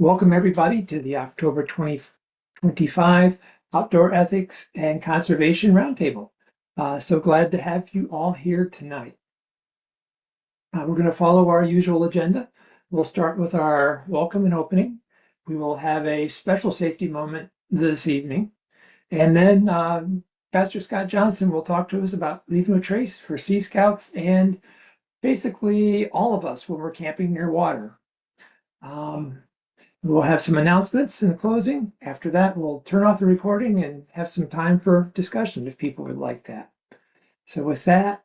Welcome everybody to the October 2025 Outdoor Ethics and Conservation Roundtable. So glad to have you all here tonight. We're going to follow our usual agenda. We'll start with our welcome and opening. We will have a special safety moment this evening. And then Pastor Scott Johnson will talk to us about leaving a trace for Sea Scouts and basically all of us when we're camping near water. We'll have some announcements in the closing. After that, we'll turn off the recording and have some time for discussion if people would like that. So with that,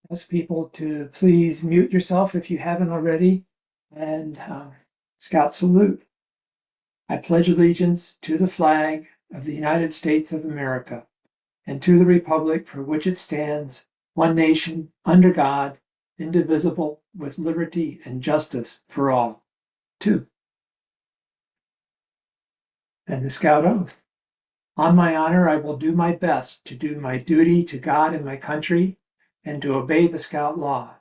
ask people to please mute yourself if you haven't already, and Scout salute. I pledge allegiance to the flag of the United States of America and to the republic for which it stands, one nation, under God, indivisible, with liberty and justice for all. 2. And the Scout Oath. On my honor, I will do my best to do my duty to God and my country, and to obey the Scout law,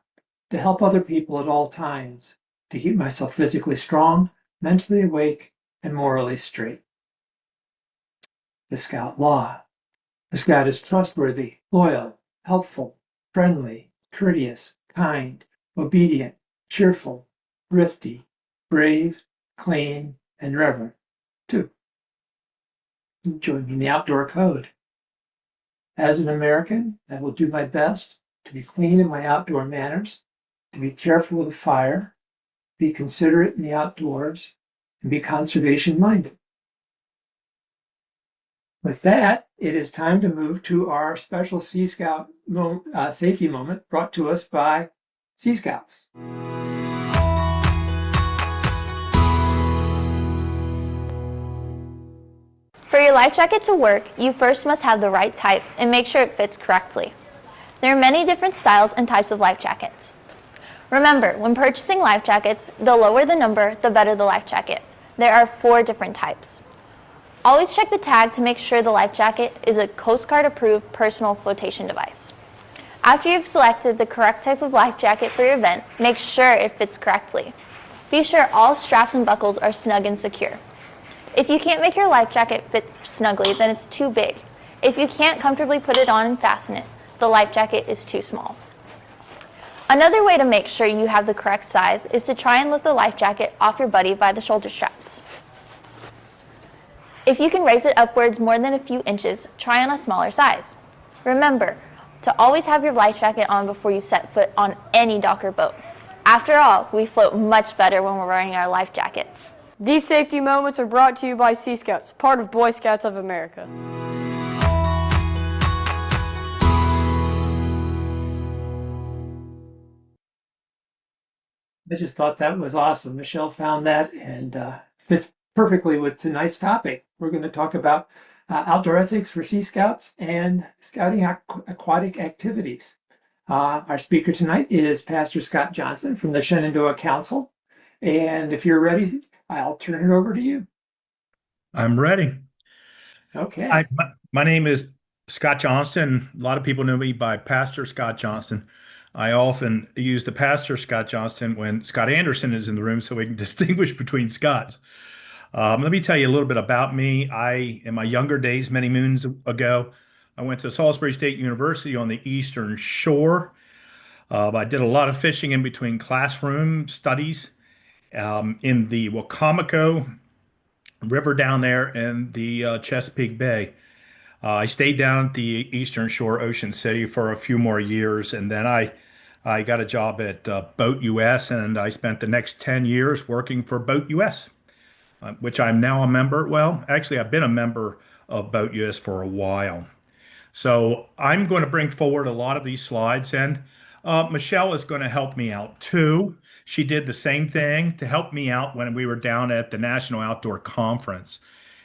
to help other people at all times, to keep myself physically strong, mentally awake, and morally straight. The Scout law. The Scout is trustworthy, loyal, helpful, friendly, courteous, kind, obedient, cheerful, thrifty, brave, clean, and reverent. 2. Join the outdoor code. As an American, I will do my best to be clean in my outdoor manners, to be careful with the fire, be considerate in the outdoors, and be conservation minded. With that, it is time to move to our special Sea Scout safety moment brought to us by Sea Scouts. For your life jacket to work, you first must have the right type and make sure it fits correctly. There are many different styles and types of life jackets. Remember, when purchasing life jackets, the lower the number, the better the life jacket. There are 4 different types. Always check the tag to make sure the life jacket is a Coast Guard approved personal flotation device. After you've selected the correct type of life jacket for your event, make sure it fits correctly. Be sure all straps and buckles are snug and secure. If you can't make your life jacket fit snugly, then it's too big. If you can't comfortably put it on and fasten it, the life jacket is too small. Another way to make sure you have the correct size is to try and lift the life jacket off your buddy by the shoulder straps. If you can raise it upwards more than a few inches, try on a smaller size. Remember to always have your life jacket on before you set foot on any dock or boat. After all, we float much better when we're wearing our life jackets. These safety moments are brought to you by Sea Scouts, part of Boy Scouts of America. I just thought that was awesome. Michelle found that and fits perfectly with tonight's topic. We're going to talk about outdoor ethics for Sea Scouts and scouting aquatic activities. Our speaker tonight is Pastor Scott Johnson from the Shenandoah Council. And if you're ready, I'll turn it over to you. I'm ready. Okay. My name is Scott Johnston. A lot of people know me by Pastor Scott Johnston. I often use the Pastor Scott Johnston when Scott Anderson is in the room so we can distinguish between Scotts. Let me tell you a little bit about me. In my younger days, many moons ago, I went to Salisbury State University on the Eastern Shore. I did a lot of fishing in between classroom studies in the Wacomico River down there in the Chesapeake Bay. I stayed down at the Eastern Shore, Ocean City, for a few more years, and then I got a job at Boat US, and I spent the next 10 years working for Boat US, which I'm now a member. Well, actually, I've been a member of Boat US for a while. So I'm going to bring forward a lot of these slides, and Michelle is going to help me out too. She did the same thing to help me out when we were down at the National Outdoor Conference.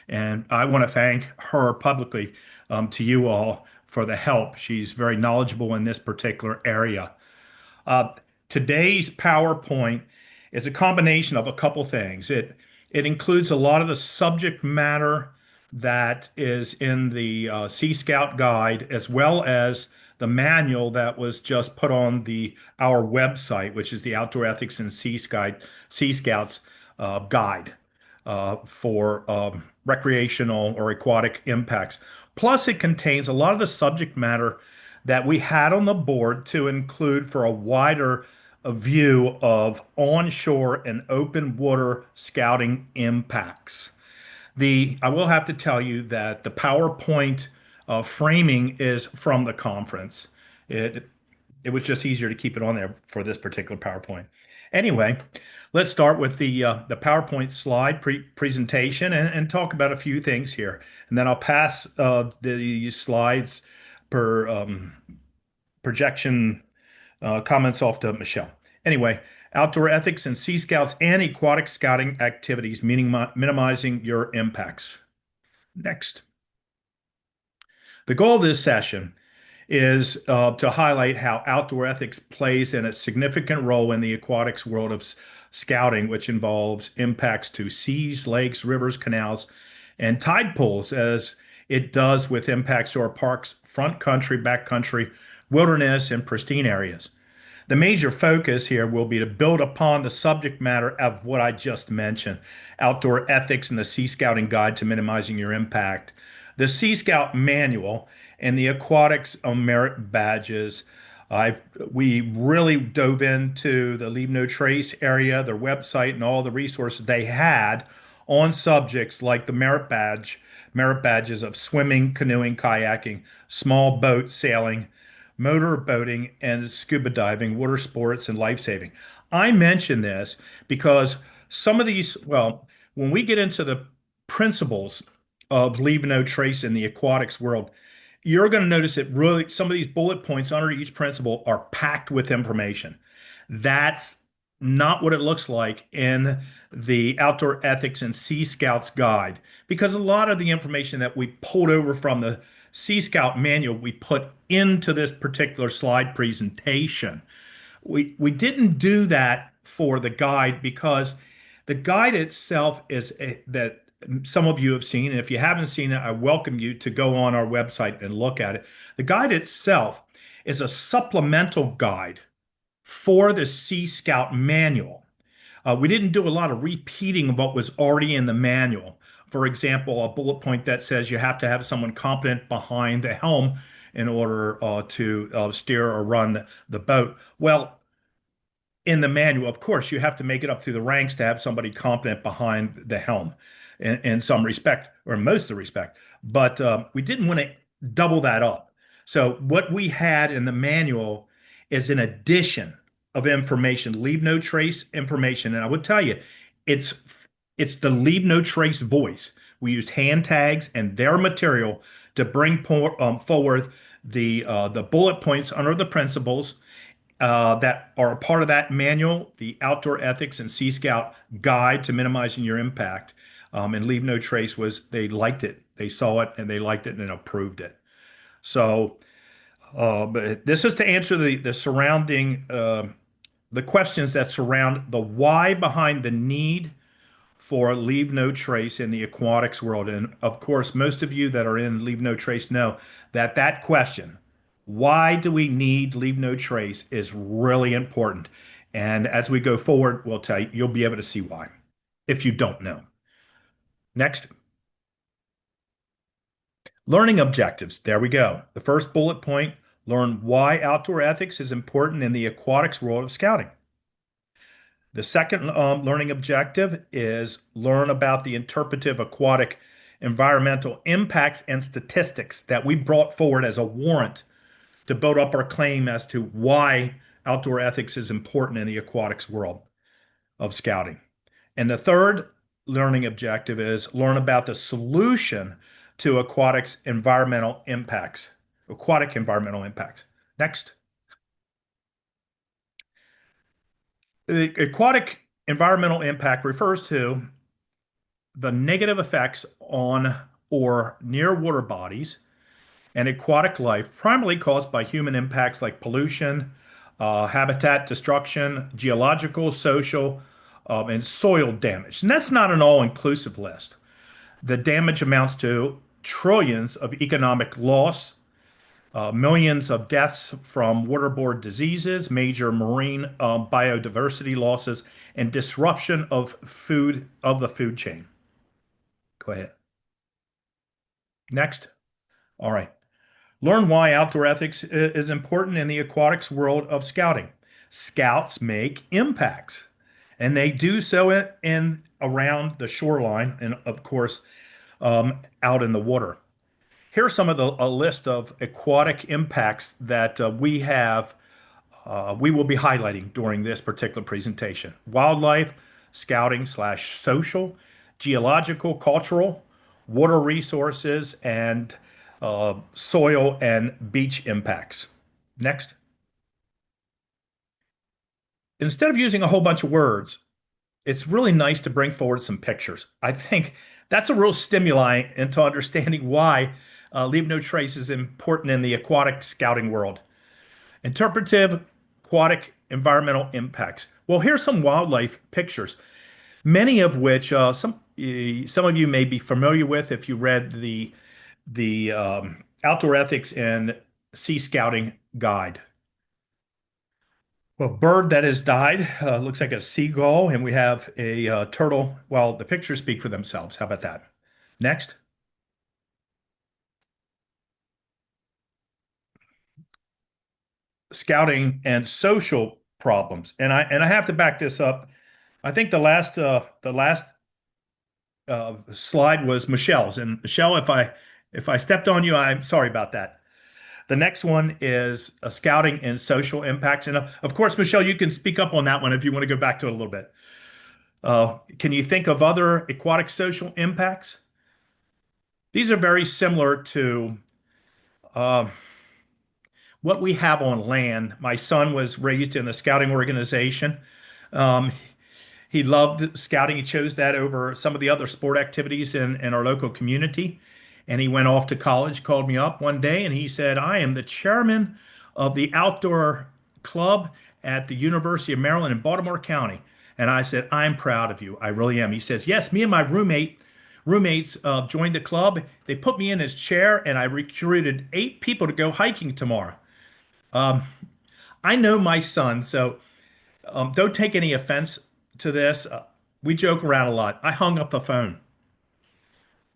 And I want to thank her publicly to you all for the help. She's very knowledgeable in this particular area. Today's PowerPoint is a combination of a couple things. It includes a lot of the subject matter that is in the Sea Scout guide, as well as the manual that was just put on our website, which is the Outdoor Ethics and Sea Scouts guide for recreational or aquatic impacts. Plus, it contains a lot of the subject matter that we had on the board to include for a wider view of onshore and open water scouting impacts. I will have to tell you that the PowerPoint framing is from the conference. It it was just easier to keep it on there for this particular PowerPoint. Anyway, let's start with the PowerPoint slide presentation and talk about a few things here, and then I'll pass the slides per projection comments off to Michelle. Anyway, outdoor ethics and Sea Scouts and aquatic scouting activities, meaning minimizing your impacts. Next. The goal of this session is to highlight how outdoor ethics plays in a significant role in the aquatics world of scouting, which involves impacts to seas, lakes, rivers, canals, and tide pools, as it does with impacts to our parks, front country, back country, wilderness, and pristine areas. The major focus here will be to build upon the subject matter of what I just mentioned, outdoor ethics and the Sea Scouting Guide to Minimizing Your Impact, the Sea Scout Manual, and the Aquatics Merit Badges. We really dove into the Leave No Trace area, their website, and all the resources they had on subjects like the merit badges of swimming, canoeing, kayaking, small boat sailing, motor boating, and scuba diving, water sports, and life saving. I mention this because some of these, well, when we get into the principles of Leave No Trace in the aquatics world, you're going to notice that really some of these bullet points under each principle are packed with information. That's not what it looks like in the Outdoor Ethics and Sea Scouts Guide, because a lot of the information that we pulled over from the Sea Scout manual we put into this particular slide presentation. We didn't do that for the guide because the guide itself is that some of you have seen, and if you haven't seen it, I welcome you to go on our website and look at it. The guide itself is a supplemental guide for the Sea Scout manual. We didn't do a lot of repeating of what was already in the manual. For example, a bullet point that says you have to have someone competent behind the helm in order to steer or run the boat. Well, in the manual, of course, you have to make it up through the ranks to have somebody competent behind the helm in some respect, or in most of the respect. But we didn't want to double that up. So what we had in the manual is an addition of information, Leave No Trace information. And I would tell you, it's the Leave No Trace voice. We used hand tags and their material to bring forward the bullet points under the principles that are a part of that manual, the Outdoor Ethics and Sea Scout Guide to Minimizing Your Impact. And Leave No Trace they liked it. They saw it and they liked it and approved it. So but this is to answer the surrounding, the questions that surround the why behind the need for Leave No Trace in the aquatics world. And of course, most of you that are in Leave No Trace know that question, why do we need Leave No Trace, is really important. And as we go forward, we'll tell you, you'll be able to see why if you don't know. Next. Learning objectives. There we go. The first bullet point, learn why outdoor ethics is important in the aquatics world of scouting. The second learning objective is learn about the interpretive aquatic environmental impacts and statistics that we brought forward as a warrant to build up our claim as to why outdoor ethics is important in the aquatics world of scouting. And the third learning objective is learn about the solution to aquatic environmental impacts. Next. The aquatic environmental impact refers to the negative effects on or near water bodies and aquatic life, primarily caused by human impacts like pollution, habitat destruction, geological, social, and soil damage. And that's not an all-inclusive list. The damage amounts to trillions of economic loss, millions of deaths from waterborne diseases, major marine biodiversity losses, and disruption of the food chain. Go ahead. Next. All right. Learn why outdoor ethics is important in the aquatics world of scouting. Scouts make impacts, and they do so in around the shoreline and, of course, out in the water. Here's some of a list of aquatic impacts that we will be highlighting during this particular presentation. Wildlife, scouting/social, geological, cultural, water resources, and soil and beach impacts. Next. Instead of using a whole bunch of words, it's really nice to bring forward some pictures. I think that's a real stimuli into understanding why Leave No Trace is important in the aquatic scouting world. Interpretive aquatic environmental impacts. Well, here's some wildlife pictures, many of which some of you may be familiar with if you read the Outdoor Ethics and Sea Scouting Guide. Well, bird that has died looks like a seagull, and we have a turtle. Well, the pictures speak for themselves. How about that? Next. Scouting and social problems, and I have to back this up. I think the last slide was Michelle's, and Michelle, if I stepped on you, I'm sorry about that. The next one is scouting and social impacts, and of course, Michelle, you can speak up on that one if you want to go back to it a little bit. Can you think of other aquatic social impacts? These are very similar to uh, what we have on land. My son was raised in a scouting organization. Um, he loved scouting. He chose that over some of the other sport activities in our local community. And he went off to college, called me up one day, and he said, I am the chairman of the outdoor club at the University of Maryland in Baltimore County. And I said, I'm proud of you. I really am. He says, yes, me and my roommates joined the club. They put me in his chair, and I recruited 8 people to go hiking tomorrow. I know my son, so don't take any offense to this. We joke around a lot. I hung up the phone.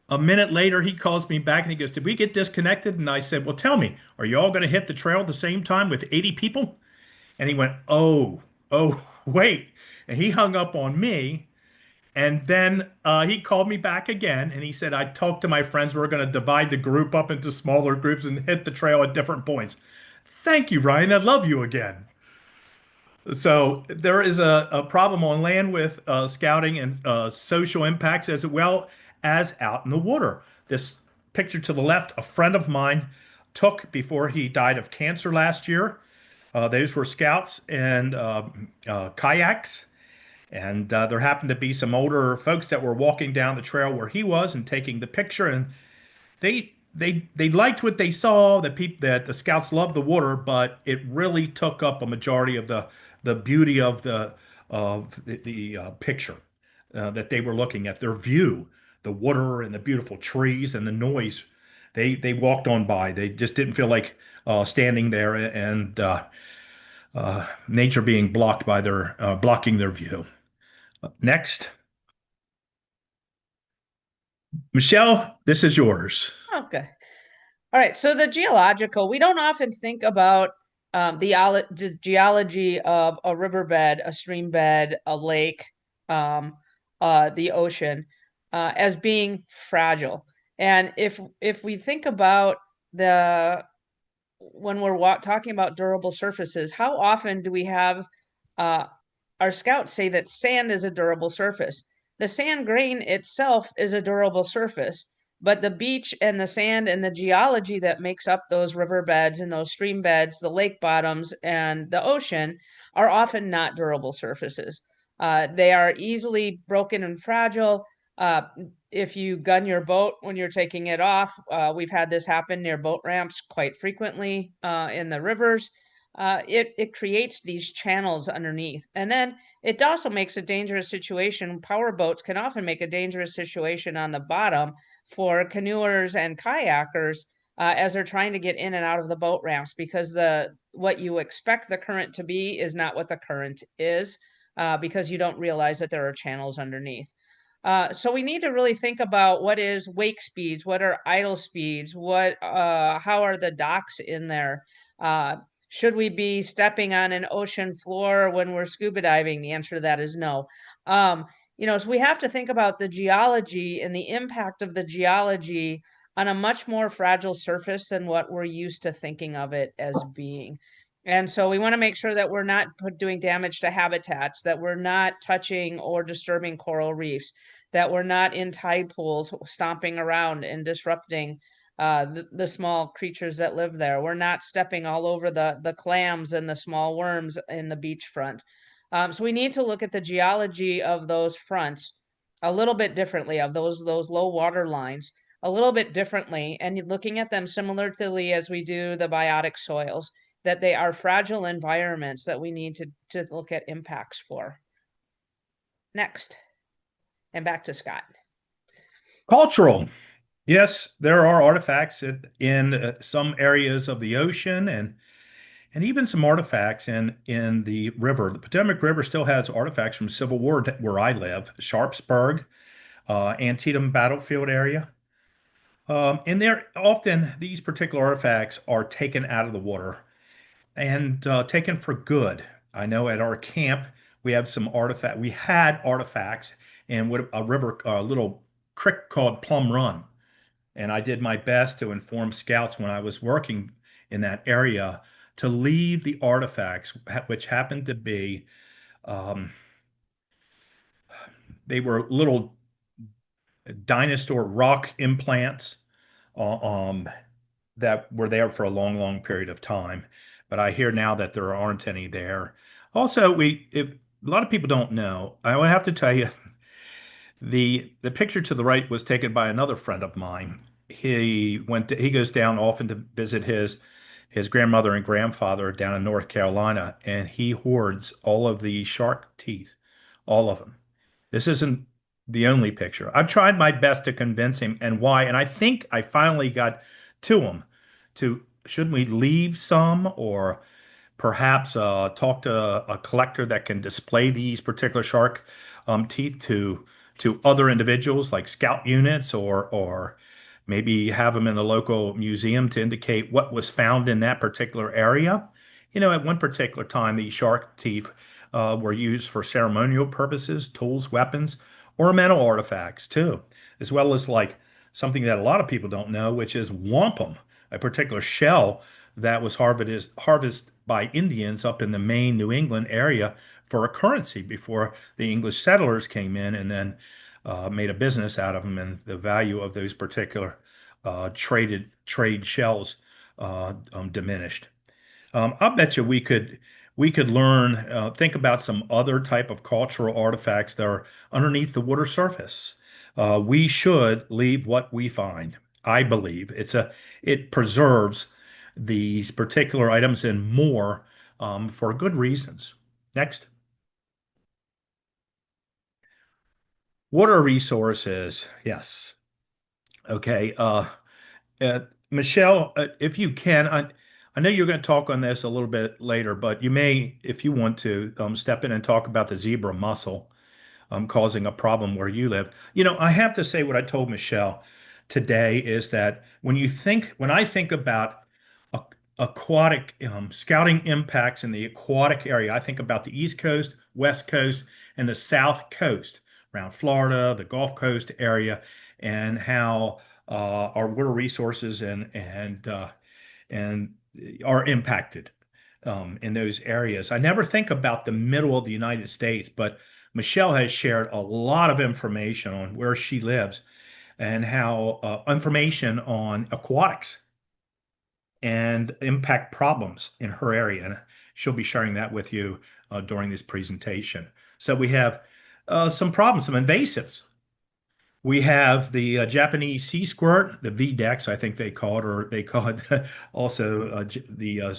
A minute later, he calls me back and he goes, did we get disconnected? And I said, well, tell me, are you all going to hit the trail at the same time with 80 people? And he went, oh, wait. And he hung up on me. And then he called me back again and he said, I talked to my friends. We're going to divide the group up into smaller groups and hit the trail at different points. Thank you, Ryan. I love you again. So there is a problem on land with scouting and social impacts as well as out in the water. This picture to the left, a friend of mine took before he died of cancer last year. Those were scouts and kayaks. And there happened to be some older folks that were walking down the trail where he was and taking the picture. And they liked what they saw. That the scouts loved the water, but it really took up a majority of the beauty of the picture that they were looking at. Their view, the water and the beautiful trees and the noise. They walked on by. They just didn't feel like standing there and nature being blocked by their blocking their view. Next, Michelle, this is yours. Okay. All right. So the geological, we don't often think about the geology of a riverbed, a stream bed, a lake, the ocean as being fragile. And if we think about when we're talking about durable surfaces, how often do we have our scouts say that sand is a durable surface? The sand grain itself is a durable surface, but the beach and the sand and the geology that makes up those riverbeds and those stream beds, the lake bottoms and the ocean are often not durable surfaces. They are easily broken and fragile. If you gun your boat when you're taking it off, we've had this happen near boat ramps quite frequently in the rivers. It creates these channels underneath. And then it also makes a dangerous situation. Power boats can often make a dangerous situation on the bottom for canoers and kayakers as they're trying to get in and out of the boat ramps, because what you expect the current to be is not what the current is, because you don't realize that there are channels underneath. So we need to really think about what is wake speeds, what are idle speeds, how are the docks in there? Should we be stepping on an ocean floor when we're scuba diving? The answer to that is no. So we have to think about the geology and the impact of the geology on a much more fragile surface than what we're used to thinking of it as being. And so we want to make sure that we're not doing damage to habitats, that we're not touching or disturbing coral reefs, that we're not in tide pools stomping around and disrupting the small creatures that live there. We're not stepping all over the clams and the small worms in the beachfront. So we need to look at the geology of those fronts a little bit differently, of those low water lines a little bit differently, and looking at them similarly as we do the biotic soils, that they are fragile environments that we need to look at impacts for. Next, and back to Scott. Cultural. Yes, there are artifacts in some areas of the ocean and even some artifacts in the river. The Potomac River still has artifacts from Civil War where I live, Sharpsburg, Antietam battlefield area. And they're often these particular artifacts are taken out of the water and taken for good. I know at our camp we have some artifact. We had artifacts in a river, a little creek called Plum Run, and I did my best to inform scouts when I was working in that area to leave the artifacts, which happened to be, um, they were little dinosaur rock implants uh, um, that were there for a long, long period of time. But I hear now that there aren't any there. Also, if a lot of people don't know, I would have to tell you, the picture to the right was taken by another friend of mine. He goes down often to visit his grandmother and grandfather down in North Carolina, and he hoards all of the shark teeth, all of them. This isn't the only picture. I've tried my best to convince him and why, and I think I finally got to him to shouldn't we leave some or perhaps talk to a collector that can display these particular shark teeth to other individuals like scout units or maybe have them in the local museum to indicate what was found in that particular area. At one particular time, these shark teeth were used for ceremonial purposes, tools, weapons, ornamental artifacts too, as well as like something that a lot of people don't know, which is wampum, a particular shell that was harvested by Indians up in the Maine, New England area for a currency before the English settlers came in and then made a business out of them, and the value of those particular trade shells diminished. I bet you we could learn, think about some other type of cultural artifacts that are underneath the water surface. We should leave what we find. I believe it preserves these particular items and more for good reasons. Next. Water resources. Yes. Okay. Michelle, if you can, I know you're going to talk on this a little bit later, but you may, if you want to, step in and talk about the zebra mussel causing a problem where you live. I have to say what I told Michelle today is that when I think about a- aquatic scouting impacts in the aquatic area, I think about the East Coast, West Coast, and the South Coast around Florida, the Gulf Coast area, and how our water resources and are impacted in those areas. I never think about the middle of the United States, but Michelle has shared a lot of information on where she lives and how information on aquatics and impact problems in her area. And she'll be sharing that with you during this presentation. So we have some problems, some invasives. We have the Japanese sea squirt, the V-Dex, I think they call it, or they call it also the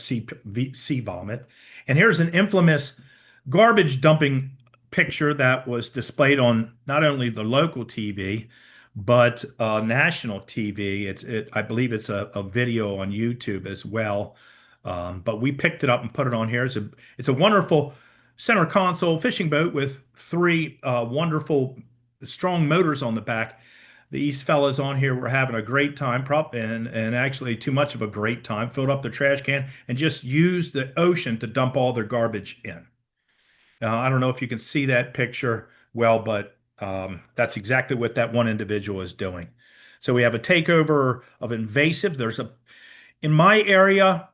sea vomit. And here's an infamous garbage dumping picture that was displayed on not only the local TV, but national TV. I believe it's a video on YouTube as well. But we picked it up and put it on here. It's a wonderful center console fishing boat with three wonderful strong motors on the back. These fellas on here were having a great time, and actually too much of a great time. Filled up their trash can and just used the ocean to dump all their garbage in. I don't know if you can see that picture well, but that's exactly what that one individual is doing. So we have a takeover of invasive. In my area,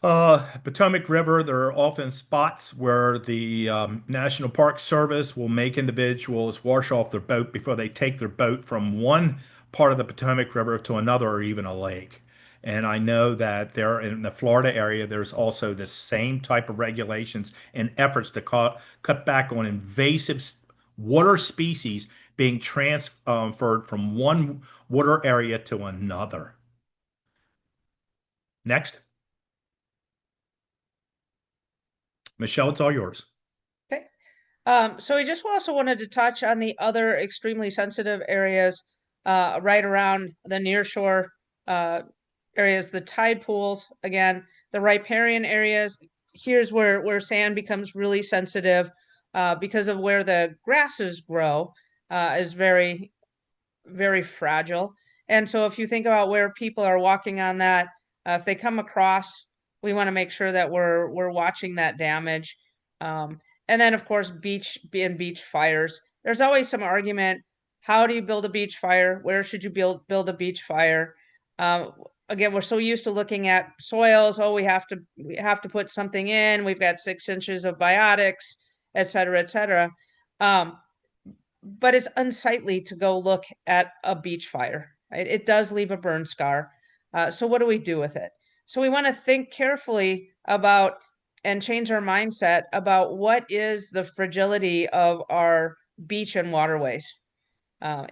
Potomac River, there are often spots where the National Park Service will make individuals wash off their boat before they take their boat from one part of the Potomac River to another or even a lake. And I know that there in the Florida area, there's also the same type of regulations and efforts to cut back on invasive water species being transferred from one water area to another. Next, Michelle, it's all yours. Okay. So we just also wanted to touch on the other extremely sensitive areas right around the nearshore areas, the tide pools, again, the riparian areas. Here's where sand becomes really sensitive because of where the grasses grow is very, very fragile. And so if you think about where people are walking on that, if they come across, we want to make sure that we're watching that damage. And then of course, beach fires. There's always some argument. How do you build a beach fire? Where should you build a beach fire? Again, we're so used to looking at soils. Oh, we have to put something in. We've got 6 inches of biotics, et cetera, et cetera. But it's unsightly to go look at a beach fire, right? It does leave a burn scar. So what do we do with it? So we want to think carefully about and change our mindset about what is the fragility of our beach and waterways.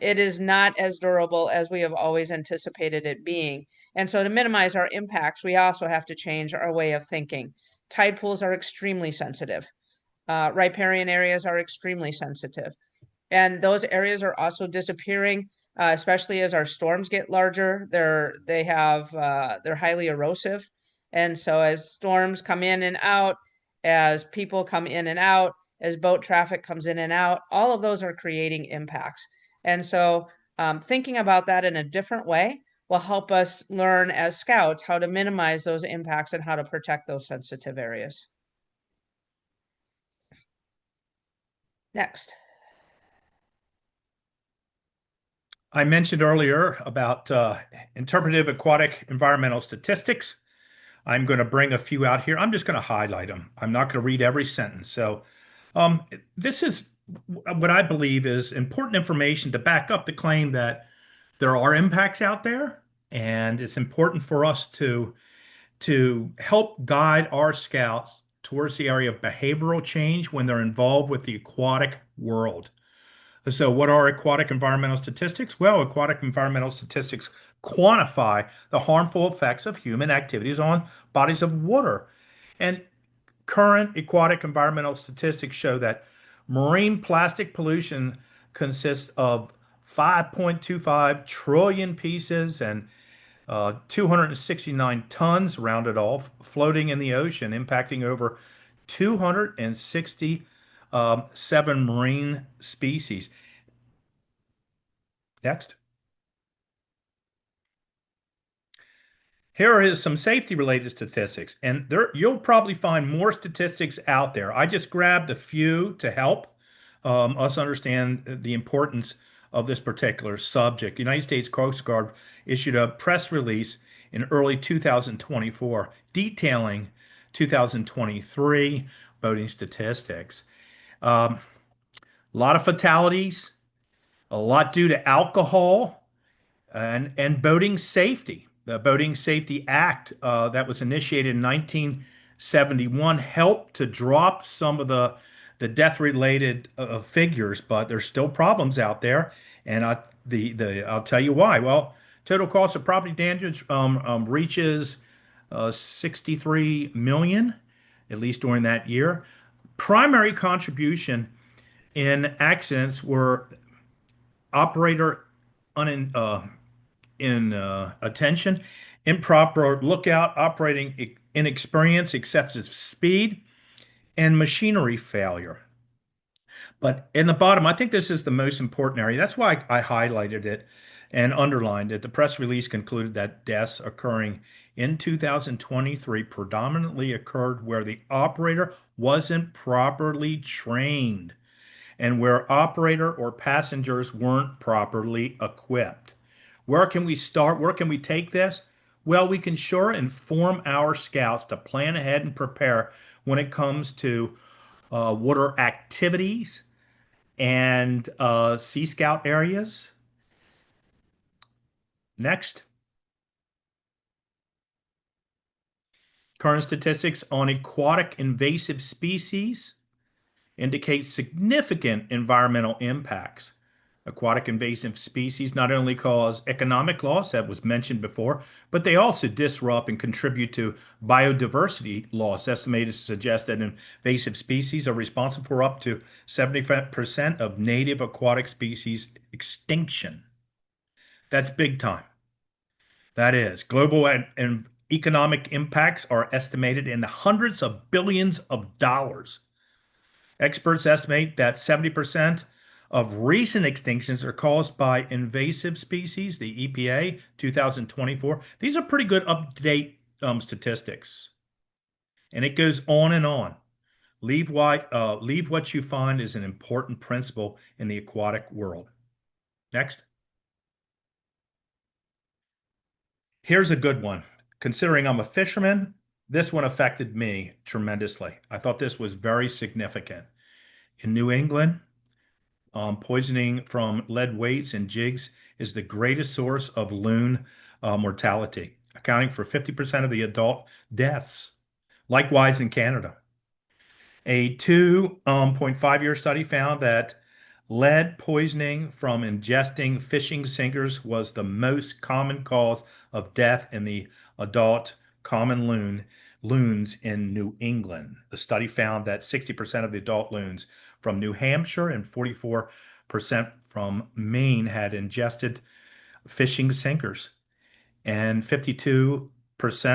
It is not as durable as we have always anticipated it being. And so to minimize our impacts, we also have to change our way of thinking. Tide pools are extremely sensitive. Riparian areas are extremely sensitive. And those areas are also disappearing, especially as our storms get larger. They're highly erosive, and so as storms come in and out, as people come in and out, as boat traffic comes in and out, all of those are creating impacts. And so, thinking about that in a different way will help us learn as scouts how to minimize those impacts and how to protect those sensitive areas. Next. I mentioned earlier about interpretive aquatic environmental statistics. I'm going to bring a few out here. I'm just going to highlight them. I'm not going to read every sentence. So, this is what I believe is important information to back up the claim that there are impacts out there, and it's important for us to help guide our scouts towards the area of behavioral change when they're involved with the aquatic world. So, what are aquatic environmental statistics? Well, aquatic environmental statistics quantify the harmful effects of human activities on bodies of water. And current aquatic environmental statistics show that marine plastic pollution consists of 5.25 trillion pieces and 269 tons, rounded off, floating in the ocean, impacting over 267 marine species. Next. Here is some safety related statistics, and you'll probably find more statistics out there. I just grabbed a few to help us understand the importance of this particular subject. The United States Coast Guard issued a press release in early 2024 detailing 2023 boating statistics. A lot of fatalities, a lot due to alcohol and boating safety. The Boating Safety Act that was initiated in 1971 helped to drop some of the death-related figures, but there's still problems out there, and I'll tell you why. Well, total cost of property damage reaches 63 million, at least during that year. Primary contribution in accidents were operator in attention, improper lookout, operating inexperience, excessive speed, and machinery failure. But in the bottom, I think this is the most important area. That's why I highlighted it and underlined it. The press release concluded that deaths occurring in 2023 predominantly occurred where the operator wasn't properly trained and where operator or passengers weren't properly equipped. Where can we start? Where can we take this? Well, we can sure inform our scouts to plan ahead and prepare when it comes to water activities and Sea Scout areas. Next, current statistics on aquatic invasive species indicate significant environmental impacts. Aquatic invasive species not only cause economic loss, that was mentioned before, but they also disrupt and contribute to biodiversity loss. Estimated to suggest that invasive species are responsible for up to 70% of native aquatic species extinction. That's big time. That is. Global and economic impacts are estimated in the hundreds of billions of dollars. Experts estimate that 70% of recent extinctions are caused by invasive species, the EPA 2024. These are pretty good up-to-date statistics. And it goes on and on. Leave what you find is an important principle in the aquatic world. Next. Here's a good one. Considering I'm a fisherman, this one affected me tremendously. I thought this was very significant. In New England, poisoning from lead weights and jigs is the greatest source of loon mortality, accounting for 50% of the adult deaths. Likewise in Canada. A 2.5-year study found that lead poisoning from ingesting fishing sinkers was the most common cause of death in the adult common loons in New England. The study found that 60% of the adult loons from New Hampshire and 44% from Maine had ingested fishing sinkers, and 52%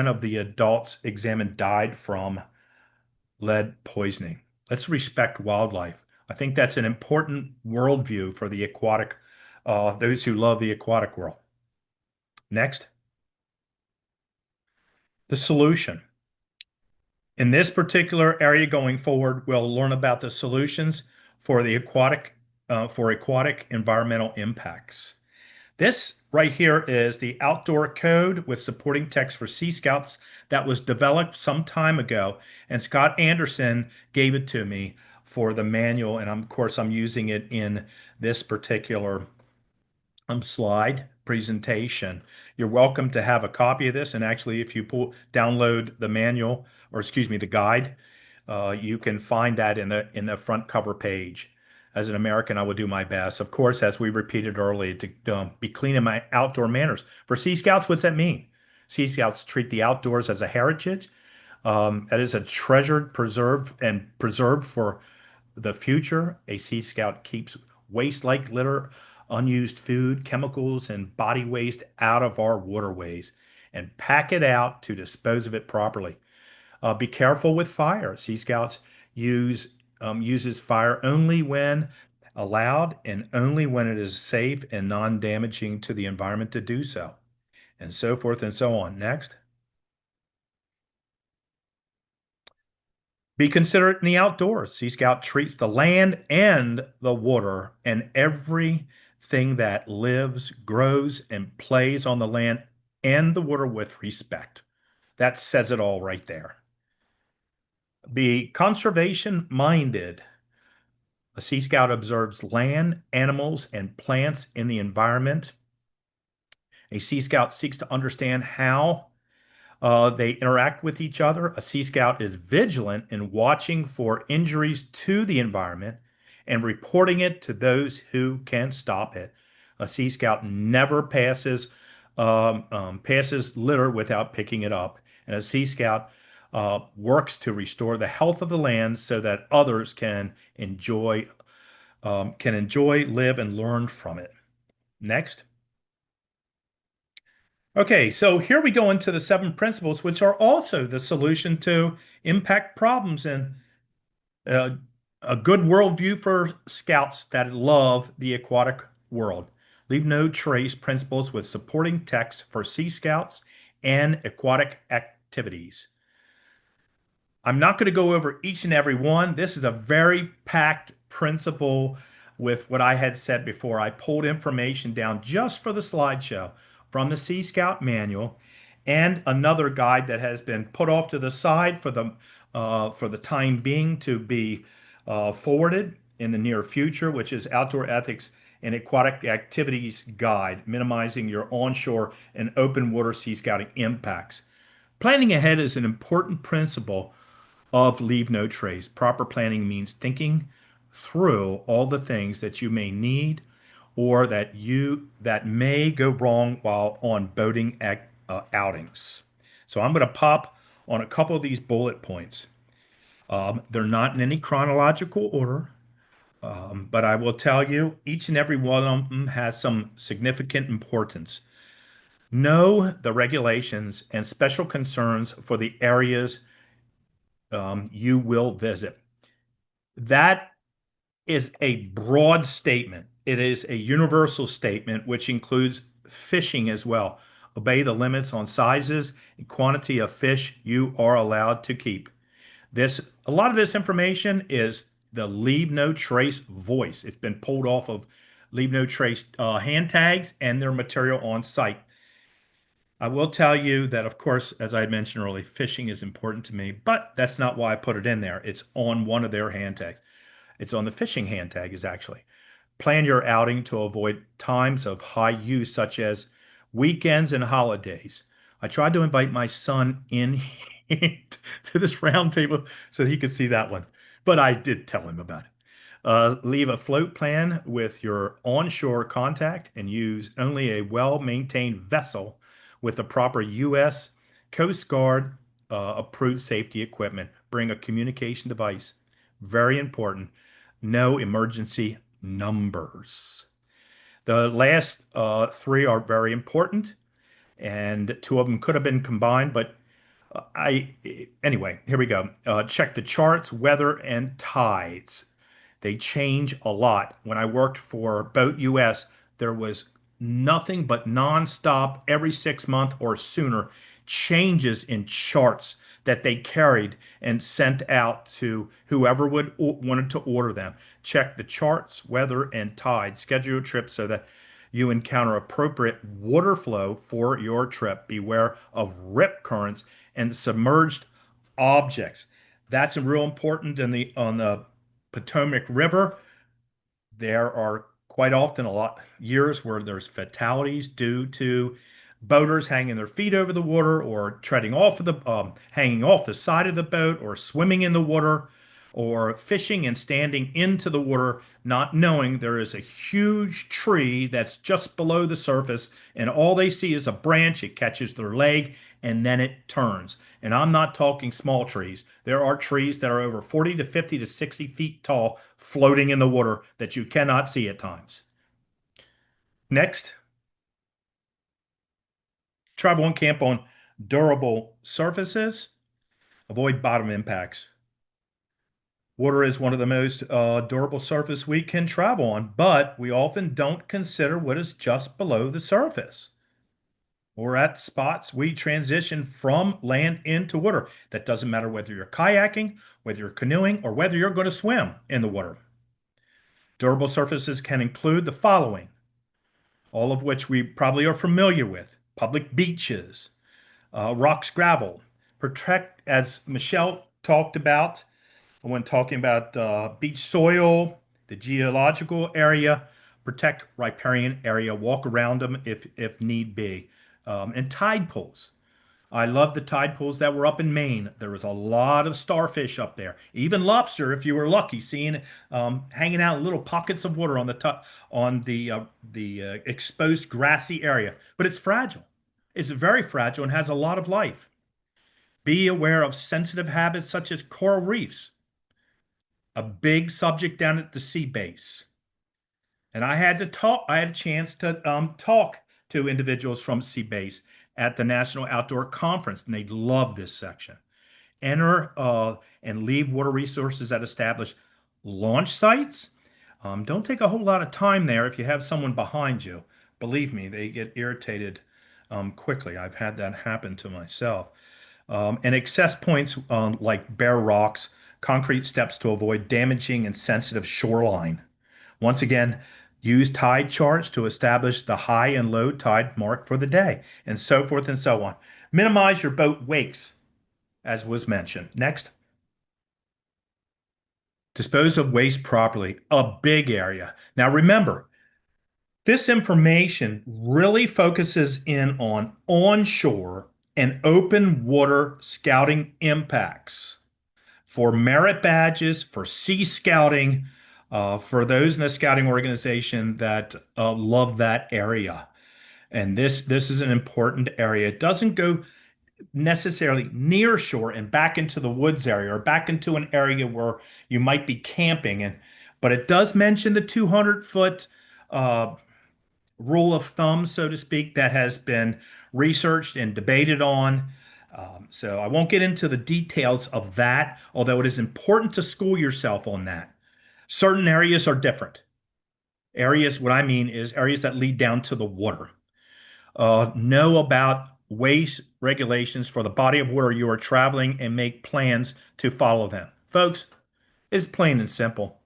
of the adults examined died from lead poisoning. Let's respect wildlife. I think that's an important worldview for the aquatic, those who love the aquatic world. Next, the solution. In this particular area going forward, we'll learn about the solutions for the aquatic environmental impacts. This right here is the outdoor code with supporting text for Sea Scouts that was developed some time ago, and Scott Anderson gave it to me for the manual, and of course I'm using it in this particular slide presentation. You're welcome to have a copy of this, and actually if you download the manual, or excuse me, the guide, you can find that in the front cover page. As an American, I will do my best, of course, as we repeated earlier, to be clean in my outdoor manners. For Sea Scouts, what's that mean? Sea Scouts treat the outdoors as a heritage. That is a treasured, preserved for the future. A Sea Scout keeps waste like litter, unused food, chemicals, and body waste out of our waterways and pack it out to dispose of it properly. Be careful with fire. Sea Scouts uses fire only when allowed and only when it is safe and non-damaging to the environment to do so, and so forth and so on. Next. Be considerate in the outdoors. Sea Scout treats the land and the water and everything that lives, grows, and plays on the land and the water with respect. That says it all right there. Be conservation minded. A Sea Scout observes land, animals, and plants in the environment. A Sea Scout seeks to understand how they interact with each other. A Sea Scout is vigilant in watching for injuries to the environment and reporting it to those who can stop it. A Sea Scout never passes litter without picking it up. And a Sea Scout works to restore the health of the land so that others can enjoy, live, and learn from it. Next. Okay, so here we go into the 7 principles, which are also the solution to impact problems and uh, a good worldview for scouts that love the aquatic world. Leave no trace principles with supporting text for Sea Scouts and aquatic activities. I'm not going to go over each and every one. This is a very packed principle with what I had said before. I pulled information down just for the slideshow from the Sea Scout manual and another guide that has been put off to the side for the time being to be forwarded in the near future, which is Outdoor Ethics and Aquatic Activities Guide, minimizing your onshore and open water sea scouting impacts. Planning ahead is an important principle of leave no trace. Proper planning means thinking through all the things that you may need or that may go wrong while on boating outings. So I'm going to pop on a couple of these bullet points. They're not in any chronological order, but I will tell you each and every one of them has some significant importance. Know the regulations and special concerns for the areas you will visit. That is a broad statement. It is a universal statement, which includes fishing as well. Obey the limits on sizes and quantity of fish you are allowed to keep. A lot of this information is the Leave No Trace voice. It's been pulled off of Leave No Trace hand tags and their material on site. I will tell you that, of course, as I mentioned earlier, fishing is important to me, but that's not why I put it in there. It's on one of their hand tags. It's on the fishing hand tag, is actually. Plan your outing to avoid times of high use, such as weekends and holidays. I tried to invite my son in to this round table so he could see that one, but I did tell him about it. Leave a float plan with your onshore contact and use only a well-maintained vessel with the proper U.S. Coast Guard approved safety equipment. Bring a communication device. Very important. No emergency numbers. The last three are very important, and two of them could have been combined, but I anyway, here we go. Check the charts, weather, and tides. They change a lot. When I worked for Boat US, there was nothing but nonstop every 6 month or sooner changes in charts that they carried and sent out to whoever wanted to order them. Check the charts, weather, and tide. Schedule your trip so that you encounter appropriate water flow for your trip. Beware of rip currents and submerged objects. That's real important on the Potomac River. There are quite often a lot years where there's fatalities due to boaters hanging their feet over the water or treading off of hanging off the side of the boat or swimming in the water or fishing and standing into the water, not knowing there is a huge tree that's just below the surface and all they see is a branch. It catches their leg and then it turns. And I'm not talking small trees. There are trees that are over 40 to 50 to 60 feet tall floating in the water that you cannot see at times. Next, travel and camp on durable surfaces. Avoid bottom impacts. Water is one of the most durable surface we can travel on, but we often don't consider what is just below the surface or at spots we transition from land into water. That doesn't matter whether you're kayaking, whether you're canoeing, or whether you're going to swim in the water. Durable surfaces can include the following, all of which we probably are familiar with: public beaches, rocks, gravel. Protect, as Michelle talked about when talking about beach soil, the geological area, protect riparian area, walk around them if need be. And tide pools. I love the tide pools that were up in Maine. There was a lot of starfish up there, even lobster, if you were lucky, seeing hanging out in little pockets of water on the exposed grassy area. But it's fragile. It's very fragile and has a lot of life. Be aware of sensitive habits such as coral reefs, a big subject down at the sea base. And I had a chance to talk to individuals from sea base, at the National Outdoor Conference, and they love this section. Enter and leave water resources at established launch sites. Don't take a whole lot of time there if you have someone behind you. Believe me, they get irritated quickly. I've had that happen to myself. And access points like bare rocks, concrete steps to avoid damaging and sensitive shoreline. Once again, use tide charts to establish the high and low tide mark for the day, and so forth and so on. Minimize your boat wakes, as was mentioned. Next. Dispose of waste properly, a big area. Now remember, this information really focuses in on onshore and open water scouting impacts for merit badges, for sea scouting, for those in the scouting organization that love that area. And this is an important area. It doesn't go necessarily near shore and back into the woods area or back into an area where you might be camping. But it does mention the 200-foot rule of thumb, so to speak, that has been researched and debated on. So I won't get into the details of that, although it is important to school yourself on that. Certain areas are different. Areas, what I mean is areas that lead down to the water. Know about waste regulations for the body of water you are traveling and make plans to follow them. Folks, it's plain and simple.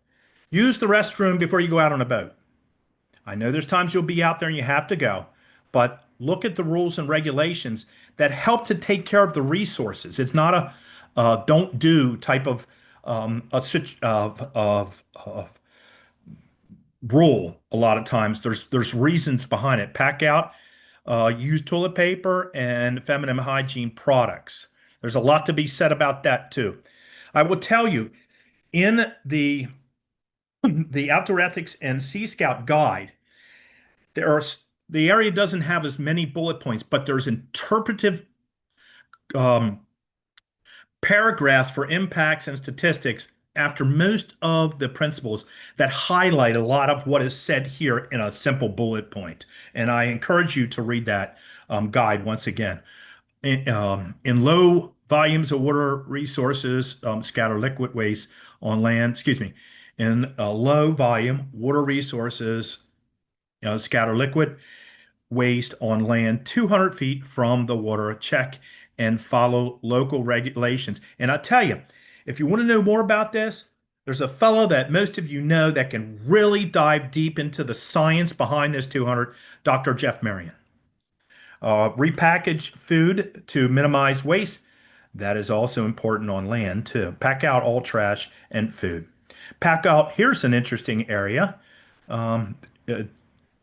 Use the restroom before you go out on a boat. I know there's times you'll be out there and you have to go, but look at the rules and regulations that help to take care of the resources. It's not a don't do type of rule. A lot of times there's reasons behind it. Pack out, use toilet paper and feminine hygiene products. There's a lot to be said about that too. I will tell you, in the Outdoor Ethics and Sea Scout Guide, the area doesn't have as many bullet points, but there's interpretive um, paragraphs for impacts and statistics after most of the principles that highlight a lot of what is said here in a simple bullet point. And I encourage you to read that guide once again. In low volumes of water resources, scatter liquid waste on land, excuse me, in low volume water resources, scatter liquid waste on land 200 feet from the water. Check and follow local regulations. And I tell you, if you want to know more about this, there's a fellow that most of you know that can really dive deep into the science behind this 200, Dr. Jeff Marion. Repackage food to minimize waste. That is also important on land too. Pack out all trash and food. Pack out, here's an interesting area.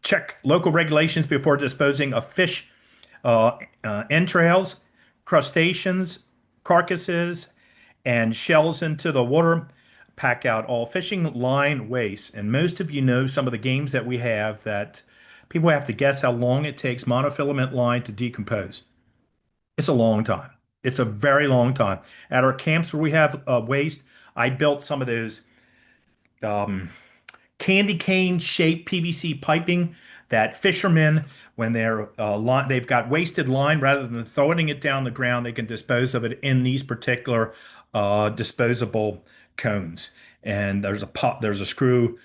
Check local regulations before disposing of fish entrails, crustaceans, carcasses, and shells into the water. Pack out all fishing line waste. And most of you know some of the games that we have that people have to guess how long it takes monofilament line to decompose. It's a long time. It's a very long time. At our camps where we have waste, I built some of those candy cane shaped PVC piping that fishermen, when they've got wasted line, rather than throwing it down the ground, they can dispose of it in these particular disposable cones. And there's a screw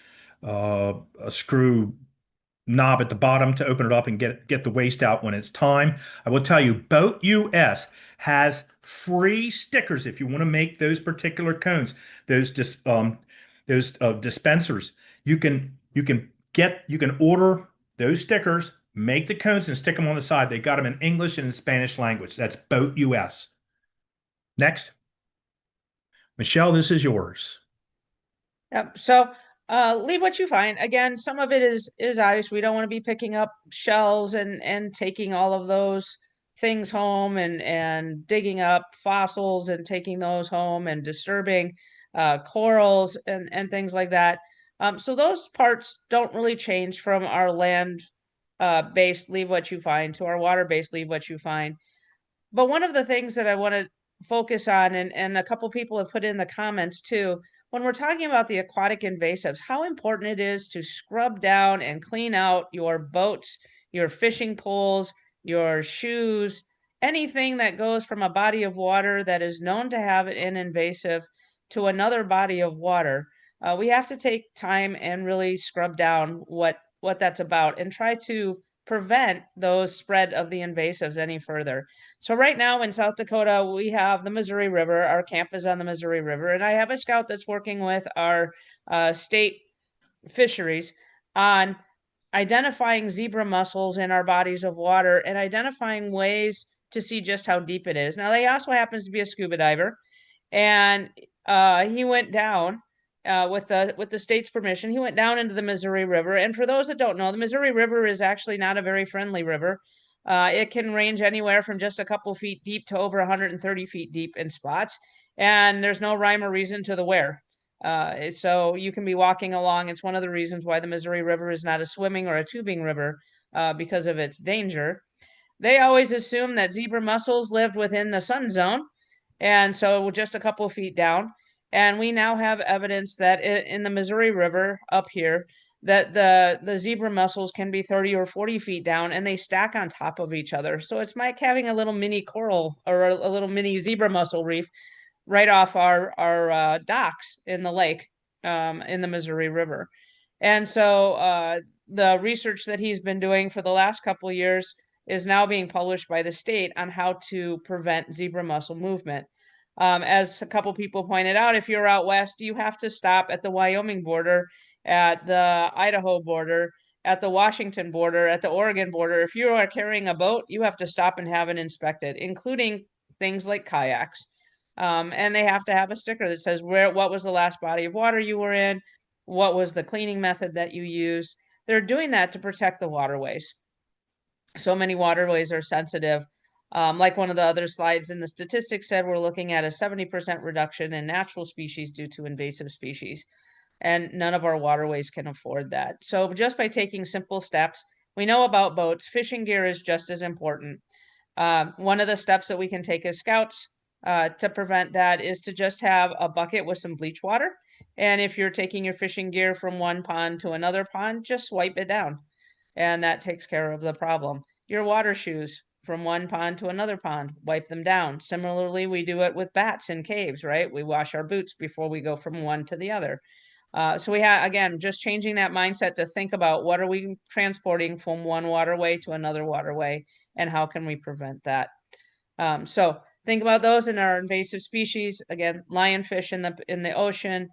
knob at the bottom to open it up and get the waste out when it's time. I will tell you, Boat US has free stickers if you want to make those particular cones, those dispensers. You can order those stickers, make the cones, and stick them on the side. They got them in English and in Spanish language. That's Boat US. Next. Michelle, this is yours. Yep. So leave what you find. Again, some of it is obvious. We don't want to be picking up shells and taking all of those things home and digging up fossils and taking those home and disturbing corals and things like that. So those parts don't really change from our land based leave what you find to our water based leave what you find. But one of the things that I want to focus on, and a couple people have put in the comments too, when we're talking about the aquatic invasives, how important it is to scrub down and clean out your boats, your fishing poles, your shoes, anything that goes from a body of water that is known to have an invasive to another body of water. We have to take time and really scrub down what that's about and try to prevent those spread of the invasives any further. So right now in South Dakota, we have the Missouri River. Our camp is on the Missouri River, and I have a scout that's working with our state fisheries on identifying zebra mussels in our bodies of water and identifying ways to see just how deep it is. Now, he also happens to be a scuba diver, and he went down with the state's permission. He went down into the Missouri River, and for those that don't know, the Missouri River is actually not a very friendly river. It can range anywhere from just a couple feet deep to over 130 feet deep in spots, and there's no rhyme or reason to the where. So you can be walking along. It's one of the reasons why the Missouri River is not a swimming or a tubing river, because of its danger. They always assumed that zebra mussels lived within the sun zone, and so just a couple feet down. And we now have evidence that in the Missouri River up here, that the zebra mussels can be 30 or 40 feet down, and they stack on top of each other. So it's like having a little mini coral or a little mini zebra mussel reef right off our docks in the lake, in the Missouri River. And so the research that he's been doing for the last couple of years is now being published by the state on how to prevent zebra mussel movement. As a couple people pointed out, if you're out west, you have to stop at the Wyoming border, at the Idaho border, at the Washington border, at the Oregon border. If you are carrying a boat, you have to stop and have it inspected, including things like kayaks. And they have to have a sticker that says what was the last body of water you were in, what was the cleaning method that you used. They're doing that to protect the waterways. So many waterways are sensitive. Like one of the other slides in the statistics said, we're looking at a 70% reduction in natural species due to invasive species. And none of our waterways can afford that. So just by taking simple steps, we know about boats, fishing gear is just as important. One of the steps that we can take as scouts to prevent that is to just have a bucket with some bleach water. And if you're taking your fishing gear from one pond to another pond, just wipe it down. And that takes care of the problem. Your water shoes from one pond to another pond, wipe them down. Similarly, we do it with bats in caves, right? We wash our boots before we go from one to the other. So we have, again, just changing that mindset to think about what are we transporting from one waterway to another waterway, and how can we prevent that? So think about those in our invasive species. Again, lionfish in the ocean.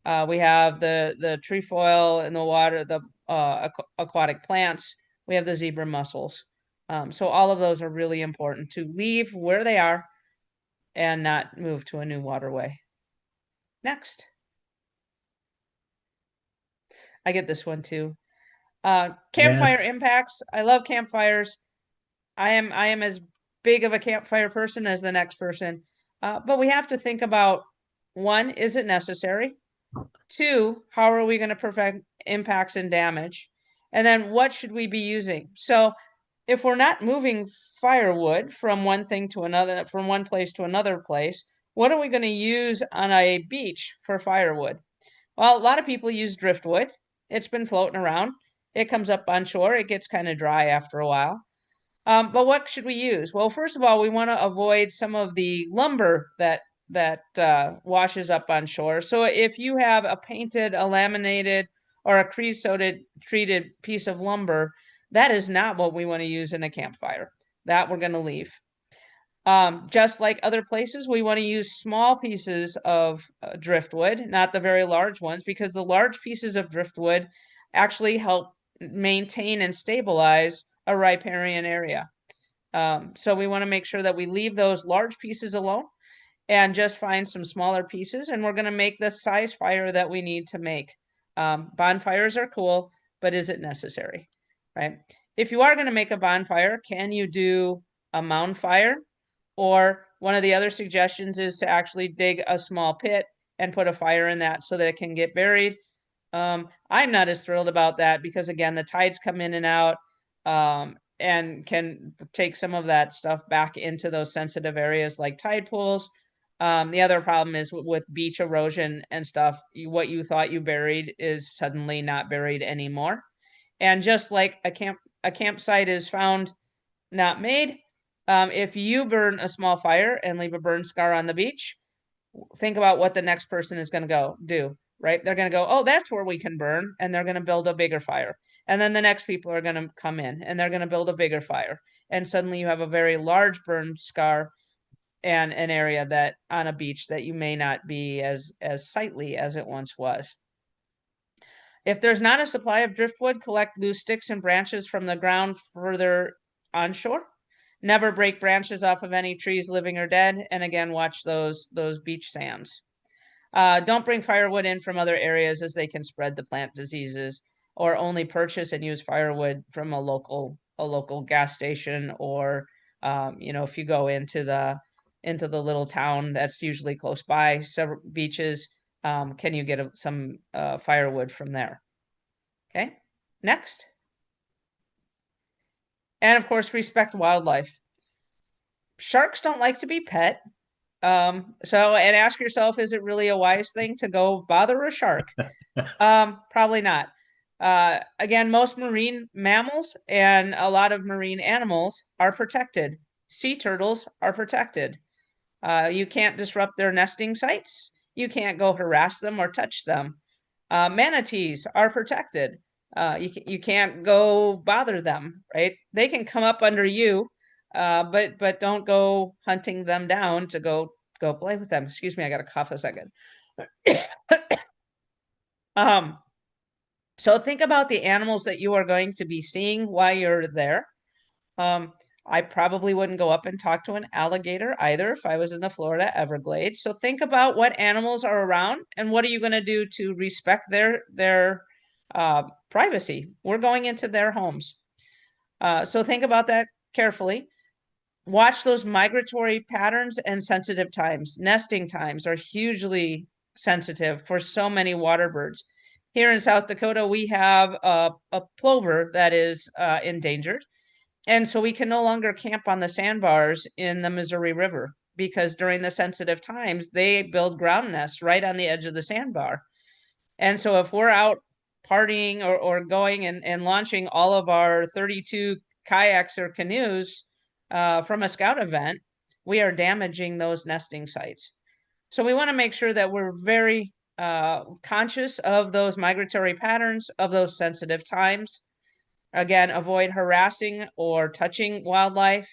We have the trefoil in the water, the aquatic plants. We have the zebra mussels. So all of those are really important to leave where they are and not move to a new waterway. Next. I get this one too. Campfire Yes. impacts. I love campfires. I am as big of a campfire person as the next person. But we have to think about, one, is it necessary? Two, how are we going to prevent impacts and damage? And then what should we be using? So if we're not moving firewood from one thing to another, from one place to another place, what are we going to use on a beach for firewood? Well, a lot of people use driftwood. It's been floating around. It comes up on shore. It gets kind of dry after a while. But what should we use? Well, first of all, we want to avoid some of the lumber that washes up on shore. So if you have a painted, a laminated, or a creosote treated piece of lumber, that is not what we want to use in a campfire. That we're going to leave. Just like other places, we want to use small pieces of driftwood, not the very large ones, because the large pieces of driftwood actually help maintain and stabilize a riparian area. So we want to make sure that we leave those large pieces alone and just find some smaller pieces, and we're going to make the size fire that we need to make. Bonfires are cool, but is it necessary, right? If you are going to make a bonfire, can you do a mound fire? Or one of the other suggestions is to actually dig a small pit and put a fire in that so that it can get buried. I'm not as thrilled about that because, again, the tides come in and out, and can take some of that stuff back into those sensitive areas like tide pools. The other problem is with beach erosion and stuff, what you thought you buried is suddenly not buried anymore. And just like a campsite is found not made. If you burn a small fire and leave a burn scar on the beach, think about what the next person is going to go do, right? They're going to go, oh, that's where we can burn. And they're going to build a bigger fire. And then the next people are going to come in and they're going to build a bigger fire. And suddenly you have a very large burn scar and an area that on a beach that you may not be as sightly as it once was. If there's not a supply of driftwood, collect loose sticks and branches from the ground further onshore. Never break branches off of any trees, living or dead. And again, watch those beach sands. Don't bring firewood in from other areas as they can spread the plant diseases, or only purchase and use firewood from a local gas station, or if you go into the little town that's usually close by several beaches, can you get some firewood from there? Okay, next. And of course, respect wildlife. Sharks don't like to be pet. And ask yourself, is it really a wise thing to go bother a shark? Probably not. Again, most marine mammals and a lot of marine animals are protected. Sea turtles are protected. You can't disrupt their nesting sites. You can't go harass them or touch them. Manatees are protected. You can't go bother them, right? They can come up under you, but don't go hunting them down to go play with them. Excuse me, I got to cough a second. So think about the animals that you are going to be seeing while you're there. I probably wouldn't go up and talk to an alligator either if I was in the Florida Everglades. So think about what animals are around and what are you going to do to respect their privacy. We're going into their homes. So think about that carefully. Watch those migratory patterns and sensitive times. Nesting times are hugely sensitive for so many water birds. Here in South Dakota, we have a plover that is endangered. And so we can no longer camp on the sandbars in the Missouri River because during the sensitive times, they build ground nests right on the edge of the sandbar. And so if we're out partying or going and launching all of our 32 kayaks or canoes from a scout event, we are damaging those nesting sites. So we want to make sure that we're very conscious of those migratory patterns, of those sensitive times. Again, avoid harassing or touching wildlife.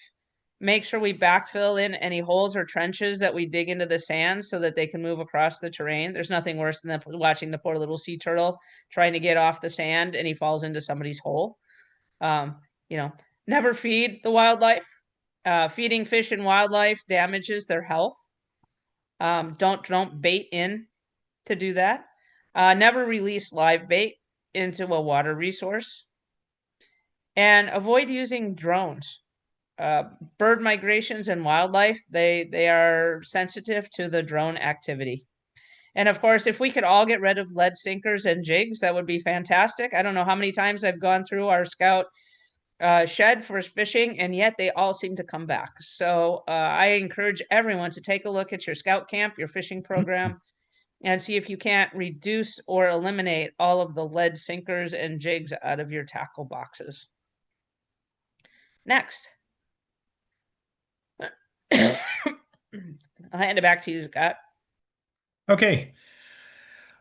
Make sure we backfill in any holes or trenches that we dig into the sand so that they can move across the terrain. There's nothing worse than watching the poor little sea turtle trying to get off the sand and he falls into somebody's hole. Never feed the wildlife. Feeding fish and wildlife damages their health. Don't bait in to do that. Never release live bait into a water resource. And avoid using drones. Bird migrations and wildlife, they are sensitive to the drone activity. And of course, if we could all get rid of lead sinkers and jigs, that would be fantastic. I don't know how many times I've gone through our scout shed for fishing, and yet they all seem to come back. So I encourage everyone to take a look at your scout camp, your fishing program, and see if you can't reduce or eliminate all of the lead sinkers and jigs out of your tackle boxes. Next. I'll hand it back to you, Scott. Okay.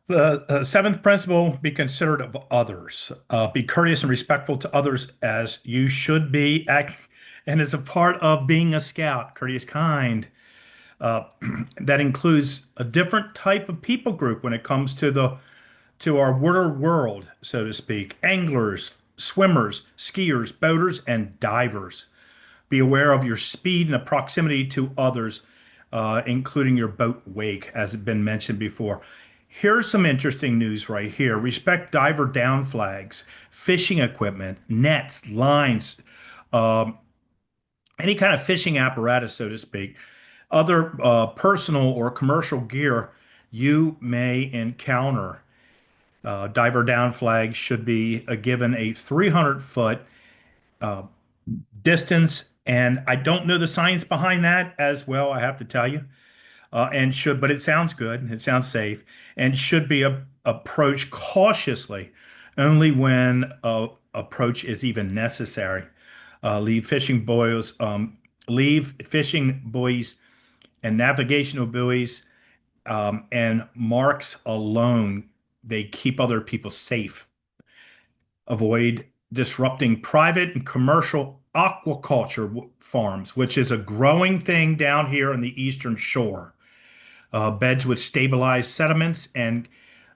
The seventh principle, be considerate of others. Be courteous and respectful to others as you should be. And it's a part of being a scout, courteous, kind. That includes a different type of people group when it comes to our water world, so to speak. Anglers, swimmers, skiers, boaters, and divers. Be aware of your speed and the proximity to others, including your boat wake, as has been mentioned before. Here's some interesting news right here. Respect diver down flags, fishing equipment, nets, lines, any kind of fishing apparatus, so to speak. Other personal or commercial gear you may encounter. Diver down flags should be given a 300-foot distance, and I don't know the science behind that as well, I have to tell you. But it sounds good, it sounds safe, and should be approached cautiously only when approach is even necessary. leave fishing buoys, and navigational buoys, and marks alone. They keep other people safe. Avoid disrupting private and commercial aquaculture farms, which is a growing thing down here on the eastern shore. Beds would stabilize sediments and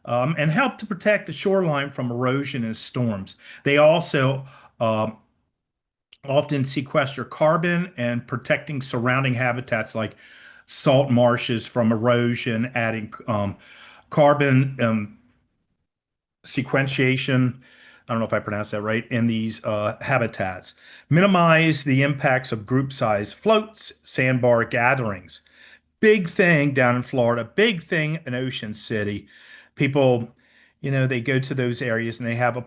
help to protect the shoreline from erosion and storms. They also often sequester carbon and protecting surrounding habitats like salt marshes from erosion, adding carbon sequestration. I don't know if I pronounced that right, in these habitats. Minimize the impacts of group size floats, sandbar gatherings. Big thing down in Florida, big thing in Ocean City. People, they go to those areas and they have a,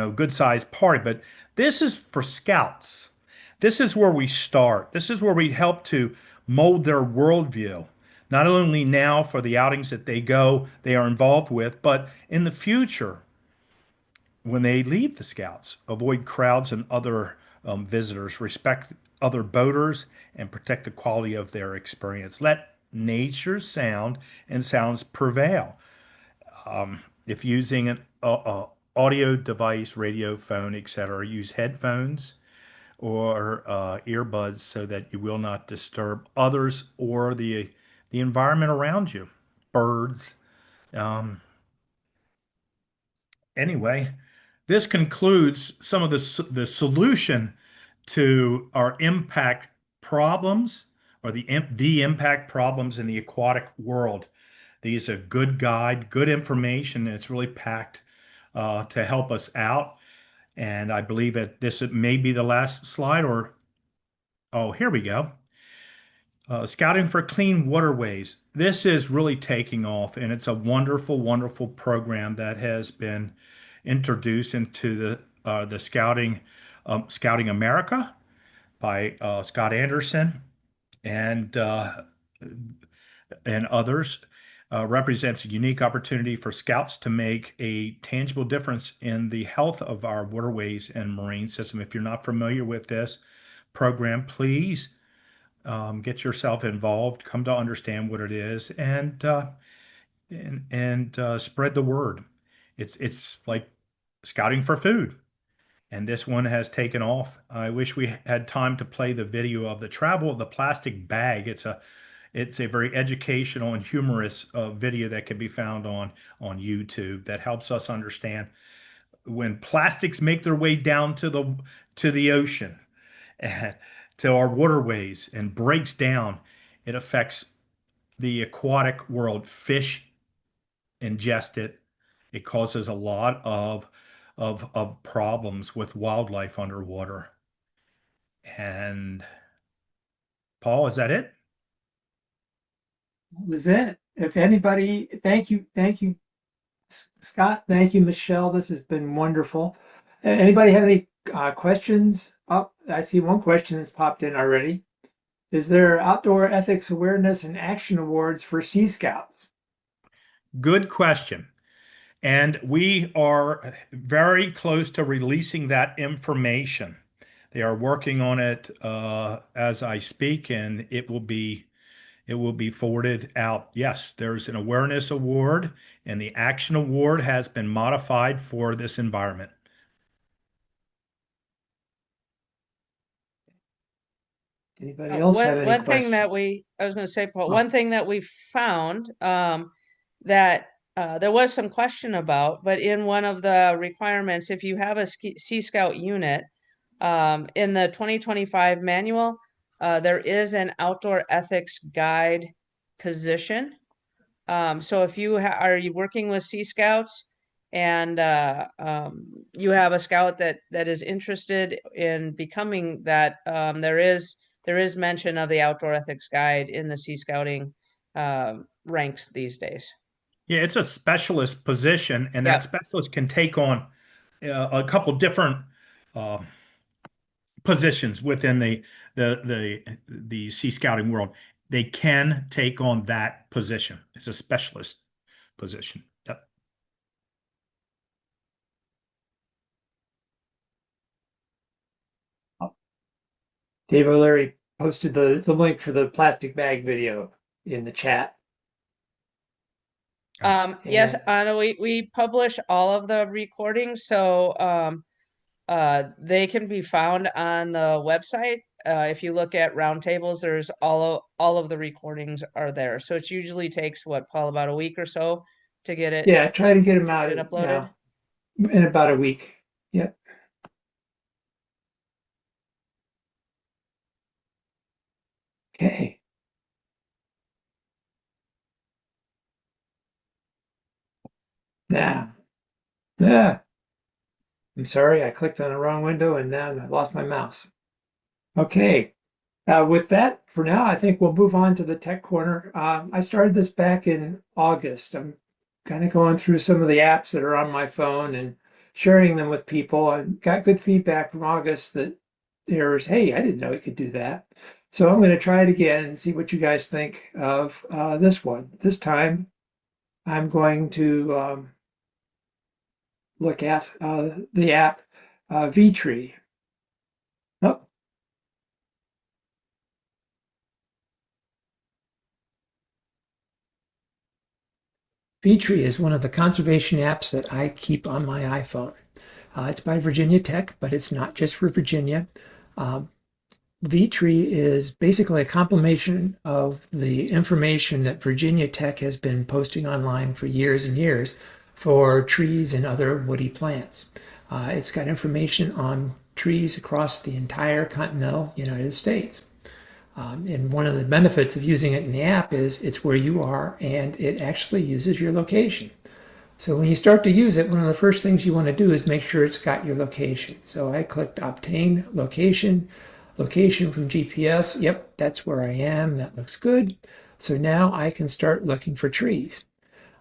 good sized party, but this is for scouts. This is where we start. This is where we help to mold their worldview. Not only now for the outings that they are involved with, but in the future when they leave the scouts. Avoid crowds and other visitors. Respect other boaters and protect the quality of their experience. Let nature's sound and sounds prevail. If using an audio device, radio, phone, etc., use headphones or earbuds so that you will not disturb others or the environment around you. Birds. Um, anyway, this concludes some of the solution to our impact problems or the impact problems in the aquatic world. These are good guide, good information. And it's really packed to help us out. And I believe that this may be the last slide or, oh, here we go. Scouting for Clean Waterways. This is really taking off, and it's a wonderful, wonderful program that has been introduced into the Scouting America by Scott Anderson and others. Represents a unique opportunity for scouts to make a tangible difference in the health of our waterways and marine system. If you're not familiar with this program, please get yourself involved, come to understand what it is, and spread the word. It's like scouting for food, and this one has taken off. I wish we had time to play the video of the travel of the plastic bag. It's a very educational and humorous video that can be found on YouTube that helps us understand when plastics make their way down to the ocean and to our waterways and breaks down, it affects the aquatic world. Fish ingest it. It causes a lot of problems with wildlife underwater. And Paul, is that it? That was it. If anybody, thank you, Scott. Thank you, Michelle. This has been wonderful. Anybody have any questions? Oh, I see one question that's popped in already. Is there outdoor ethics awareness and action awards for Sea Scouts? Good question. And we are very close to releasing that information. They are working on it as I speak, and it will be forwarded out. Yes, there's an awareness award, and the action award has been modified for this environment. Anybody else have any One thing that questions? I was going to say, Paul, Oh, one thing that we found that there was some question about, but in one of the requirements, if you have a Sea Scout unit, in the 2025 manual, there is an outdoor ethics guide position. So if you are you working with Sea Scouts and you have a scout that is interested in becoming that, there is mention of the outdoor ethics guide in the Sea Scouting ranks these days. Yeah, it's a specialist position, and that Yep. specialist can take on a couple different uh, positions within the sea scouting world. They can take on that position. It's a specialist position. Yep. Dave O'Leary posted the link for the plastic bag video in the chat. Yes, And Anna, we publish all of the recordings, so they can be found on the website. If you look at Roundtables, there's all of the recordings are there. So it usually takes what, Paul, about a week or so to yeah, try to get them out get it uploaded. in about a week. Yep. Okay. Now, yeah, I'm sorry, I clicked on the wrong window and then I lost my mouse. Okay. With that, for now, I think we'll move on to the tech corner. I started this back in August. I'm kind of going through some of the apps that are on my phone and sharing them with people, and got good feedback from August that there's, hey, I didn't know you could do that. So I'm going to try it again and see what you guys think of this one. This time, I'm going to look at the app VTree. Oh, VTree is one of the conservation apps that I keep on my iPhone. It's by Virginia Tech, but it's not just for Virginia. VTree is basically a compilation of the information that Virginia Tech has been posting online for years and years for trees and other woody plants. It's got information on trees across the entire continental United States. And one of the benefits of using it in the app is it's where you are and it actually uses your location. So when you start to use it, one of the first things you want to do is make sure it's got your location. So I clicked obtain location, location from GPS. Yep, that's where I am. That looks good. So now I can start looking for trees.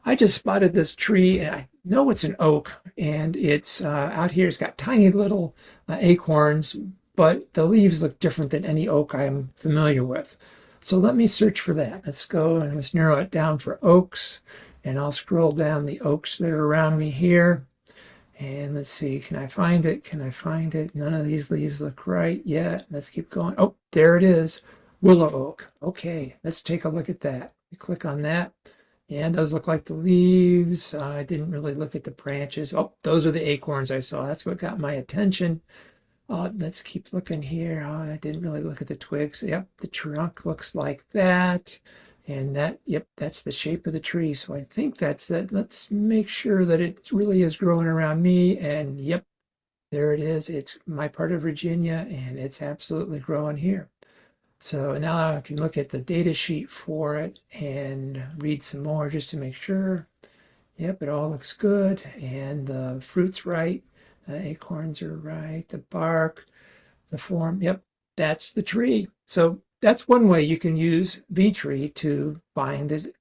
I just spotted this tree and I know it's an oak and it's out here. It's got tiny little acorns, but the leaves look different than any oak I'm familiar with. So let me search for that. Let's go and let's narrow it down for oaks, and I'll scroll down the oaks that are around me here. And let's see, can I find it? Can I find it? None of these leaves look right yet. Let's keep going. Oh, there it is. Willow oak. Okay, let's take a look at that. We click on that. And those look like the leaves. I didn't really look at the branches. Oh, those are the acorns I saw. That's what got my attention. Let's keep looking here. I didn't really look at the twigs. Yep, the trunk looks like that. And that, yep, that's the shape of the tree. So I think that's it. Let's make sure that it really is growing around me. And yep, there it is. It's my part of Virginia and it's absolutely growing here. So now I can look at the data sheet for it and read some more just to make sure. Yep, it all looks good. And the fruit's right. The acorns are right. The bark, the form. Yep, that's the tree. So that's one way you can use VTree to find it,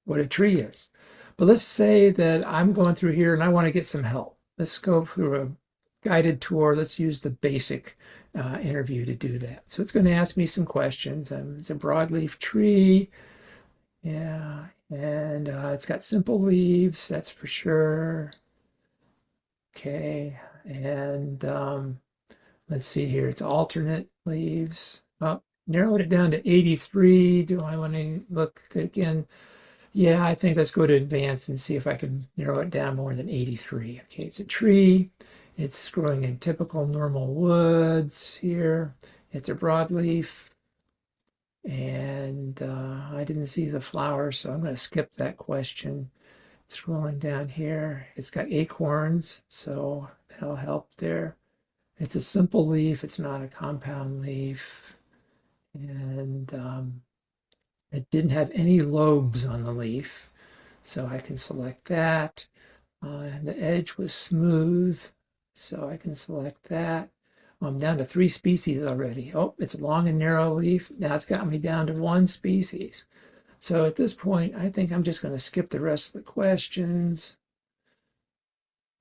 what a tree is. But let's say that I'm going through here and I want to get some help. Let's go through a guided tour. Let's use the basic interview to do that. So it's going to ask me some questions. It's a broadleaf tree. Yeah, and it's got simple leaves, that's for sure. Okay, and let's see here. It's alternate leaves. Oh, narrowed it down to 83. Do I want to look again? Yeah, I think let's go to advanced and see if I can narrow it down more than 83. Okay, it's a tree. It's growing in typical normal woods here. It's a broadleaf. And I didn't see the flower, so I'm going to skip that question. Scrolling down here, it's got acorns, so that'll help there. It's a simple leaf, it's not a compound leaf. And it didn't have any lobes on the leaf, so I can select that. The edge was smooth, so I can select that. I'm down to 3 species already. Oh, it's a long and narrow leaf. Now it's got me down to 1 species. So at this point, I think I'm just going to skip the rest of the questions.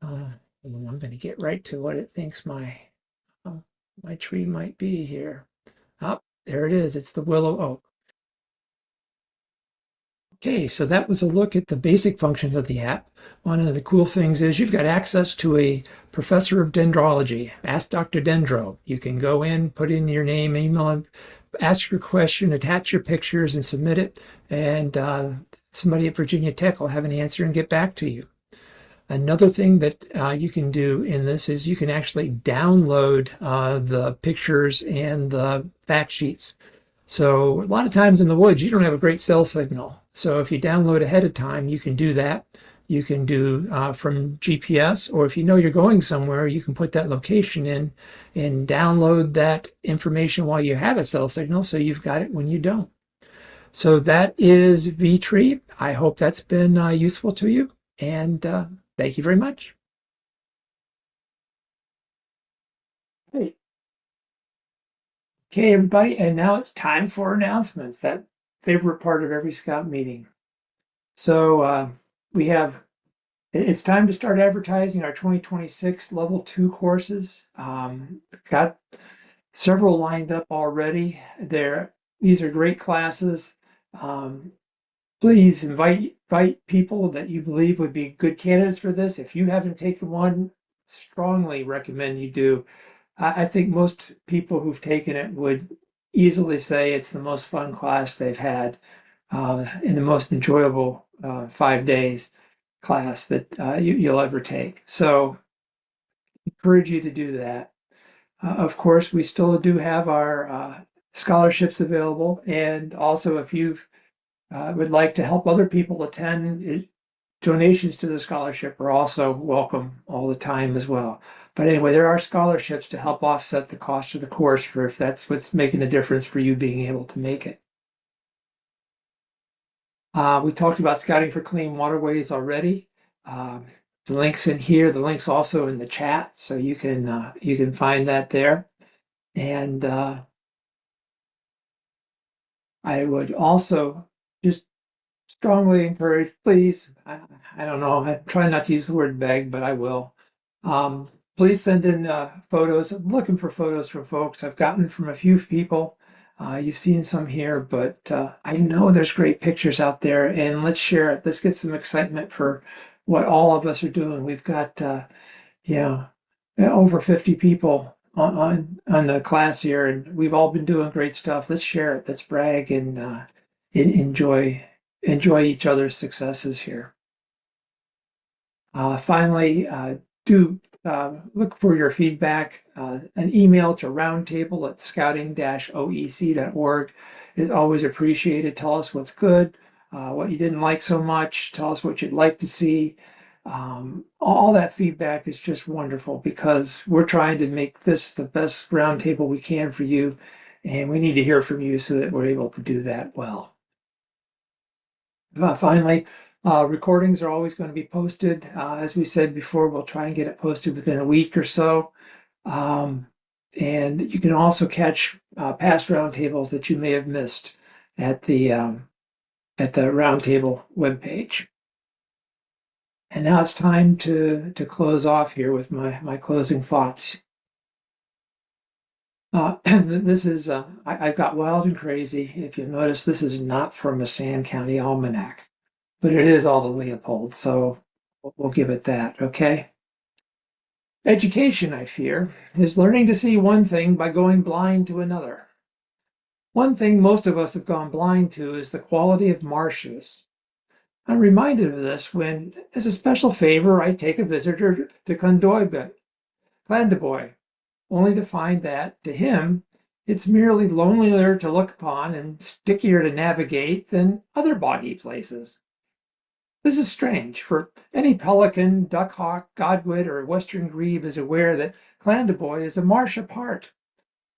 And I'm going to get right to what it thinks my tree might be here. Oh, there it is. It's the willow oak. Okay, so that was a look at the basic functions of the app. One of the cool things is you've got access to a professor of dendrology. Ask Dr. Dendro. You can go in, put in your name, email, ask your question, attach your pictures, and submit it. And somebody at Virginia Tech will have an answer and get back to you. Another thing that you can do in this is you can actually download the pictures and the fact sheets. So a lot of times in the woods, you don't have a great cell signal. So if you download ahead of time, you can do that. You can do from GPS, or if you know you're going somewhere, you can put that location in and download that information while you have a cell signal, so you've got it when you don't. So that is VTree. I hope that's been useful to you, and thank you very much. Hey. Okay, everybody, and now it's time for announcements, that favorite part of every Scout meeting. So it's time to start advertising our 2026 Level 2 courses. Got several lined up already. These are great classes. Please invite people that you believe would be good candidates for this. If you haven't taken one, strongly recommend you do. I think most people who've taken it would easily say it's the most fun class they've had, and the most enjoyable 5 days class that you'll ever take. So encourage you to do that. Of course, we still do have our scholarships available, and also if you would like to help other people attend, donations to the scholarship are also welcome all the time as well. But anyway, there are scholarships to help offset the cost of the course for if that's what's making the difference for you being able to make it. We talked about Scouting for Clean Waterways already. The link's in here. The link's also in the chat, so you can find that there. And I would also just strongly encourage, please, I don't know, I try not to use the word beg, but I will. Please send in photos. I'm looking for photos from folks. I've gotten from a few people. You've seen some here, but I know there's great pictures out there, and let's share it. Let's get some excitement for what all of us are doing. We've got, over 50 people on the class here, and we've all been doing great stuff. Let's share it. Let's brag and enjoy each other's successes here. Finally, do look for your feedback. An email to roundtable@scouting-oec.org is always appreciated. Tell us what's good, what you didn't like so much. Tell us what you'd like to see. All that feedback is just wonderful because we're trying to make this the best roundtable we can for you, and we need to hear from you so that we're able to do that well. Finally, recordings are always going to be posted. As we said before, we'll try and get it posted within a week or so. And you can also catch past roundtables that you may have missed at the roundtable webpage. And now it's time to close off here with my closing thoughts. This is I got wild and crazy. If you notice, this is not from a Sand County Almanac, but it is all the Leopold, so we'll give it that, okay? Education, I fear, is learning to see one thing by going blind to another. One thing most of us have gone blind to is the quality of marshes. I'm reminded of this when, as a special favor, I take a visitor to Clandeboy, only to find that, to him, it's merely lonelier to look upon and stickier to navigate than other boggy places. This is strange, for any pelican, duckhawk, godwit, or western grebe is aware that Clandeboy is a marsh apart.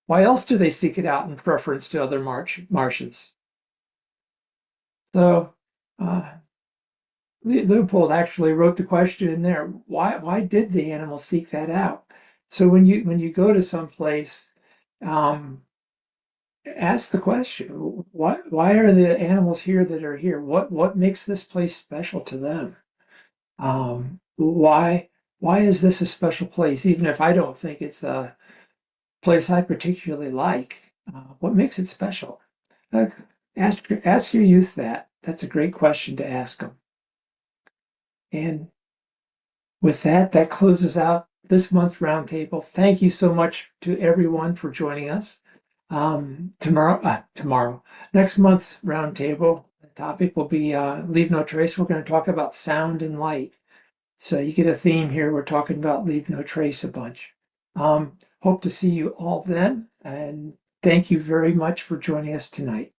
Why else do they seek it out in preference to other marshes? So Leopold actually wrote the question in there. Why did the animal seek that out? So when you go to some place, ask the question: why are the animals here that are here? What makes this place special to them? Why is this a special place? Even if I don't think it's a place I particularly like, what makes it special? Ask your youth that. That's a great question to ask them. And with that, that closes out this month's roundtable. Thank you so much to everyone for joining us. Next month's roundtable, the topic will be Leave No Trace. We're going to talk about sound and light. So you get a theme here. We're talking about Leave No Trace a bunch. Hope to see you all then. And thank you very much for joining us tonight.